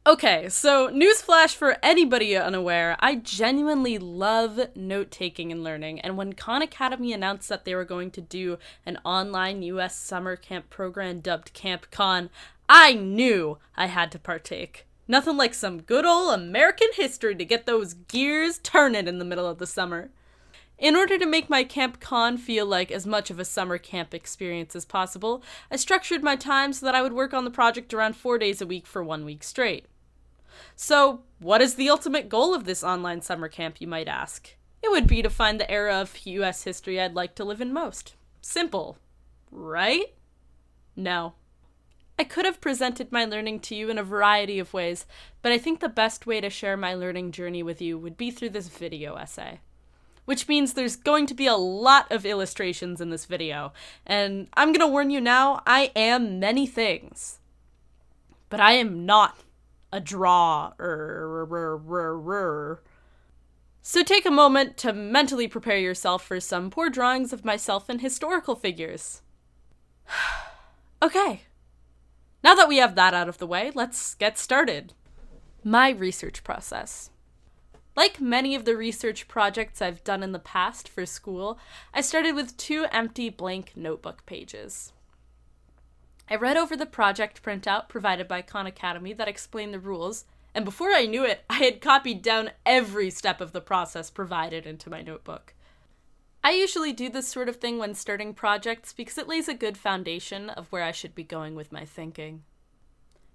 Okay, so newsflash for anybody unaware, I genuinely love note-taking and learning, and when Khan Academy announced that they were going to do an online US summer camp program dubbed Camp Khan, I knew I had to partake. Nothing like some good old American history to get those gears turning in the middle of the summer. In order to make my Camp Con feel like as much of a summer camp experience as possible, I structured my time so that I would work on the project around 4 days a week for 1 week straight. So, what is the ultimate goal of this online summer camp, you might ask? It would be to find the era of US history I'd like to live in most. Simple, right? No. I could have presented my learning to you in a variety of ways, but I think the best way to share my learning journey with you would be through this video essay. Which means there's going to be a lot of illustrations in this video, and I'm gonna warn you now, I am many things. But I am not a drawer. So take a moment to mentally prepare yourself for some poor drawings of myself and historical figures. Okay. Now that we have that out of the way, let's get started. My research process. Like many of the research projects I've done in the past for school, I started with 2 empty blank notebook pages. I read over the project printout provided by Khan Academy that explained the rules, and before I knew it, I had copied down every step of the process provided into my notebook. I usually do this sort of thing when starting projects because it lays a good foundation of where I should be going with my thinking.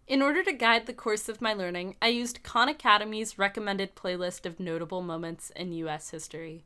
In order to guide the course of my learning, I used Khan Academy's recommended playlist of notable moments in US history.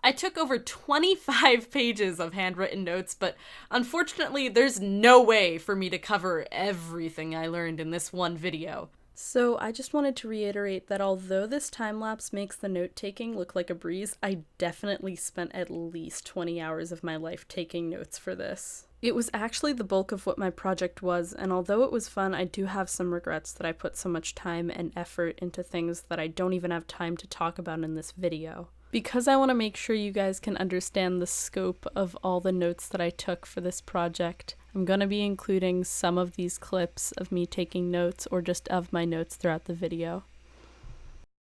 I took over 25 pages of handwritten notes, but unfortunately there's no way for me to cover everything I learned in this one video. So I just wanted to reiterate that although this time-lapse makes the note-taking look like a breeze, I definitely spent at least 20 hours of my life taking notes for this. It was actually the bulk of what my project was, and although it was fun, I do have some regrets that I put so much time and effort into things that I don't even have time to talk about in this video. Because I want to make sure you guys can understand the scope of all the notes that I took for this project, I'm going to be including some of these clips of me taking notes or just of my notes throughout the video.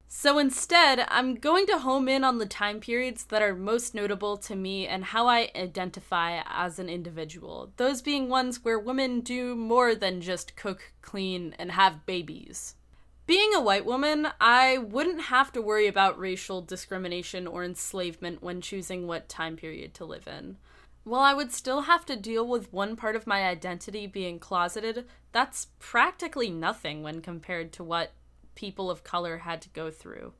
So instead, I'm going to home in on the time periods that are most notable to me and how I identify as an individual, those being ones where women do more than just cook, clean, and have babies. Being a white woman, I wouldn't have to worry about racial discrimination or enslavement when choosing what time period to live in. While I would still have to deal with one part of my identity being closeted, that's practically nothing when compared to what people of color had to go through.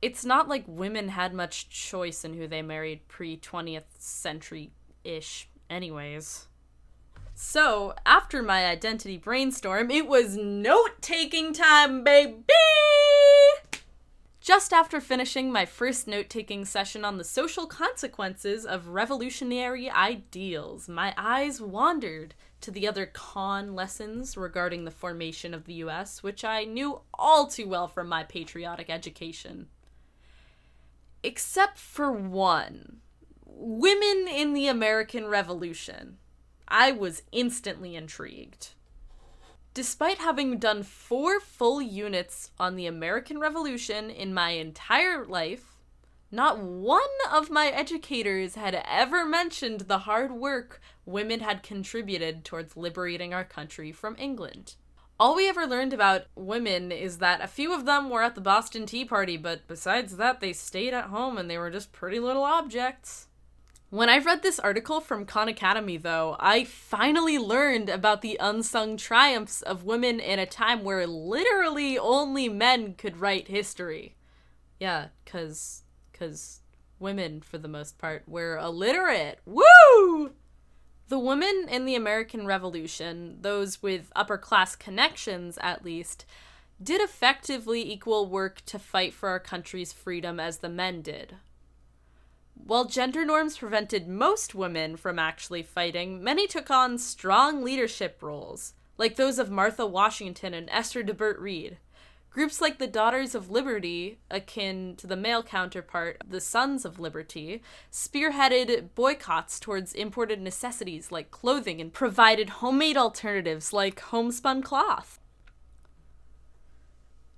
It's not like women had much choice in who they married pre-20th century-ish anyways. So, after my identity brainstorm, it was note-taking time, baby! Just after finishing my first note-taking session on the social consequences of revolutionary ideals, my eyes wandered to the other con lessons regarding the formation of the US, which I knew all too well from my patriotic education. Except for one. Women in the American Revolution. I was instantly intrigued. Despite having done 4 full units on the American Revolution in my entire life, not one of my educators had ever mentioned the hard work women had contributed towards liberating our country from England. All we ever learned about women is that a few of them were at the Boston Tea Party, but besides that, they stayed at home and they were just pretty little objects. When I read this article from Khan Academy, though, I finally learned about the unsung triumphs of women in a time where literally only men could write history. Yeah, 'cause women, for the most part, were illiterate. Woo! The women in the American Revolution, those with upper-class connections at least, did effectively equal work to fight for our country's freedom as the men did. While gender norms prevented most women from actually fighting, many took on strong leadership roles, like those of Martha Washington and Esther de Burt Reed. Groups like the Daughters of Liberty, akin to the male counterpart, the Sons of Liberty, spearheaded boycotts towards imported necessities like clothing and provided homemade alternatives like homespun cloth.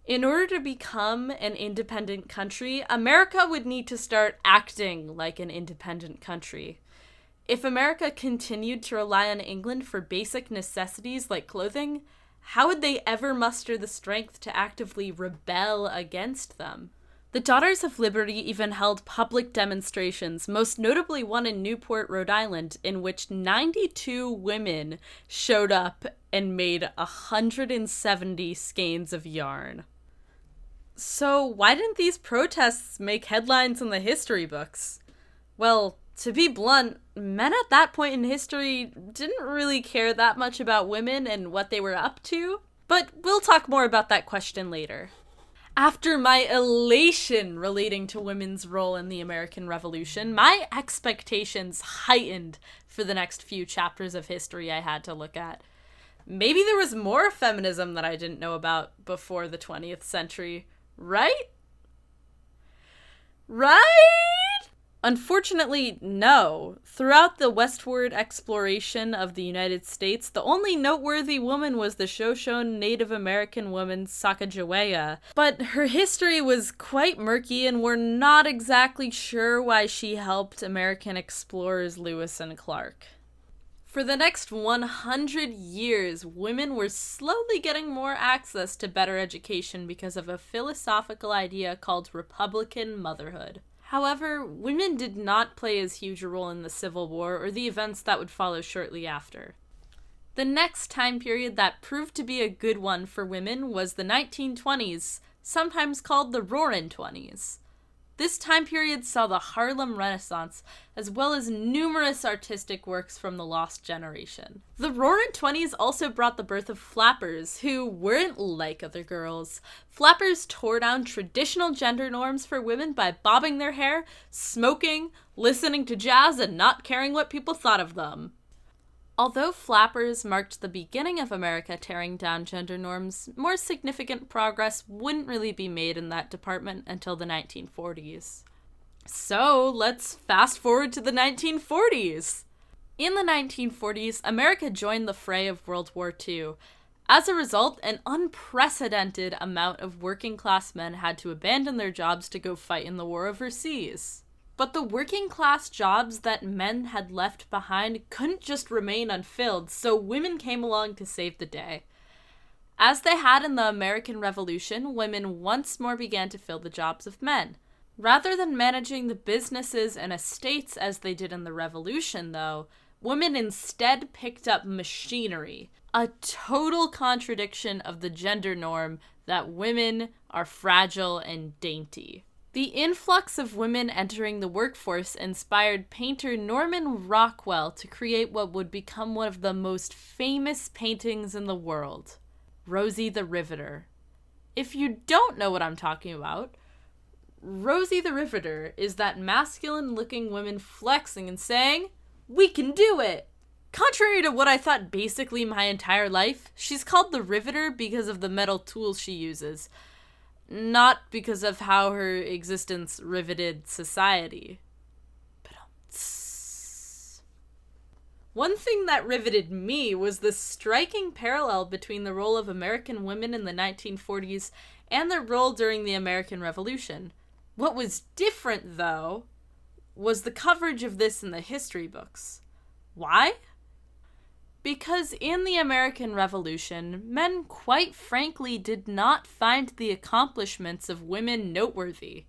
In order to become an independent country, America would need to start acting like an independent country. If America continued to rely on England for basic necessities like clothing, how would they ever muster the strength to actively rebel against them? The Daughters of Liberty even held public demonstrations, most notably one in Newport, Rhode Island, in which 92 women showed up and made 170 skeins of yarn. So why didn't these protests make headlines in the history books? Well, to be blunt, men at that point in history didn't really care that much about women and what they were up to, but we'll talk more about that question later. After my elation relating to women's role in the American Revolution, my expectations heightened for the next few chapters of history I had to look at. Maybe there was more feminism that I didn't know about before the 20th century. Right? Unfortunately, no. Throughout the westward exploration of the United States, the only noteworthy woman was the Shoshone Native American woman Sacagawea. But her history was quite murky, and we're not exactly sure why she helped American explorers Lewis and Clark. For the next 100 years, women were slowly getting more access to better education because of a philosophical idea called Republican motherhood. However, women did not play as huge a role in the Civil War or the events that would follow shortly after. The next time period that proved to be a good one for women was the 1920s, sometimes called the Roaring Twenties. This time period saw the Harlem Renaissance, as well as numerous artistic works from the lost generation. The Roaring Twenties also brought the birth of flappers, who weren't like other girls. Flappers tore down traditional gender norms for women by bobbing their hair, smoking, listening to jazz, and not caring what people thought of them. Although flappers marked the beginning of America tearing down gender norms, more significant progress wouldn't really be made in that department until the 1940s. So, let's fast forward to the 1940s. In the 1940s, America joined the fray of World War II. As a result, an unprecedented amount of working-class men had to abandon their jobs to go fight in the war overseas. But the working-class jobs that men had left behind couldn't just remain unfilled, so women came along to save the day. As they had in the American Revolution, women once more began to fill the jobs of men. Rather than managing the businesses and estates as they did in the Revolution, though, women instead picked up machinery, a total contradiction of the gender norm that women are fragile and dainty. The influx of women entering the workforce inspired painter Norman Rockwell to create what would become one of the most famous paintings in the world, Rosie the Riveter. If you don't know what I'm talking about, Rosie the Riveter is that masculine-looking woman flexing and saying, "We can do it!" Contrary to what I thought basically my entire life, she's called the Riveter because of the metal tools she uses, not because of how her existence riveted society. One thing that riveted me was the striking parallel between the role of American women in the 1940s and their role during the American Revolution. What was different, though, was the coverage of this in the history books. Why? Because in the American Revolution, men quite frankly did not find the accomplishments of women noteworthy.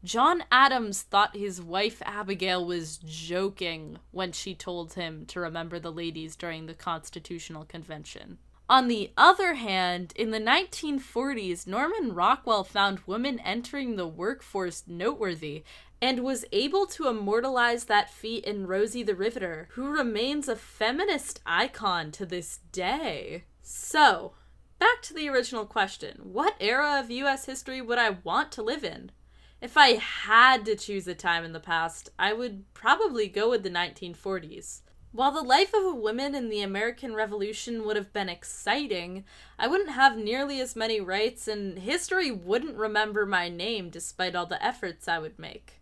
John Adams thought his wife Abigail was joking when she told him to remember the ladies during the Constitutional Convention. On the other hand, in the 1940s, Norman Rockwell found women entering the workforce noteworthy and was able to immortalize that feat in Rosie the Riveter, who remains a feminist icon to this day. So, back to the original question. What era of US history would I want to live in? If I had to choose a time in the past, I would probably go with the 1940s. While the life of a woman in the American Revolution would have been exciting, I wouldn't have nearly as many rights, and history wouldn't remember my name despite all the efforts I would make.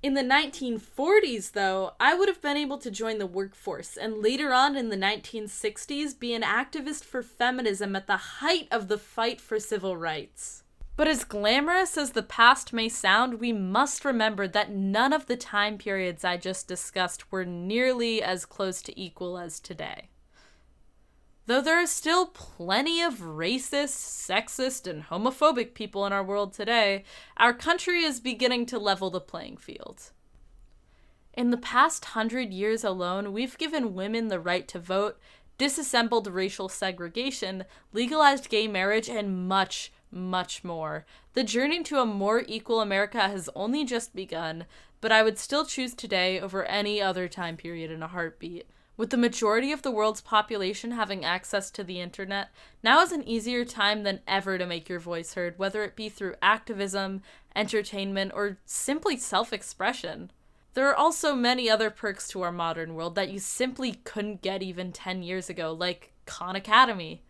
In the 1940s, though, I would have been able to join the workforce and later on in the 1960s be an activist for feminism at the height of the fight for civil rights. But as glamorous as the past may sound, we must remember that none of the time periods I just discussed were nearly as close to equal as today. Though there are still plenty of racist, sexist, and homophobic people in our world today, our country is beginning to level the playing field. In the past 100 years alone, we've given women the right to vote, disassembled racial segregation, legalized gay marriage, and much, much more. The journey to a more equal America has only just begun, but I would still choose today over any other time period in a heartbeat. With the majority of the world's population having access to the internet, now is an easier time than ever to make your voice heard, whether it be through activism, entertainment, or simply self-expression. There are also many other perks to our modern world that you simply couldn't get even 10 years ago, like Khan Academy.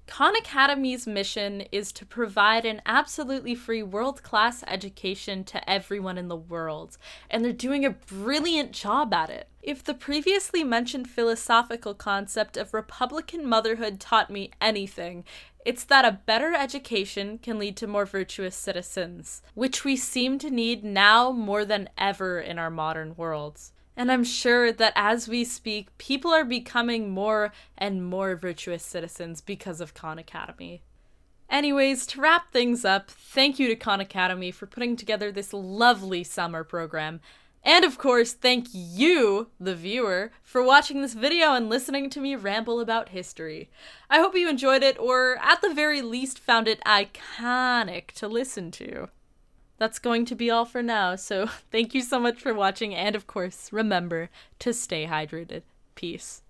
Khan Academy's mission is to provide an absolutely free world-class education to everyone in the world, and they're doing a brilliant job at it. If the previously mentioned philosophical concept of Republican motherhood taught me anything, it's that a better education can lead to more virtuous citizens, which we seem to need now more than ever in our modern world. And I'm sure that as we speak, people are becoming more and more virtuous citizens because of Khan Academy. Anyways, to wrap things up, thank you to Khan Academy for putting together this lovely summer program. And of course, thank you, the viewer, for watching this video and listening to me ramble about history. I hope you enjoyed it, or at the very least found it iconic to listen to. That's going to be all for now, so thank you so much for watching, and of course, remember to stay hydrated. Peace.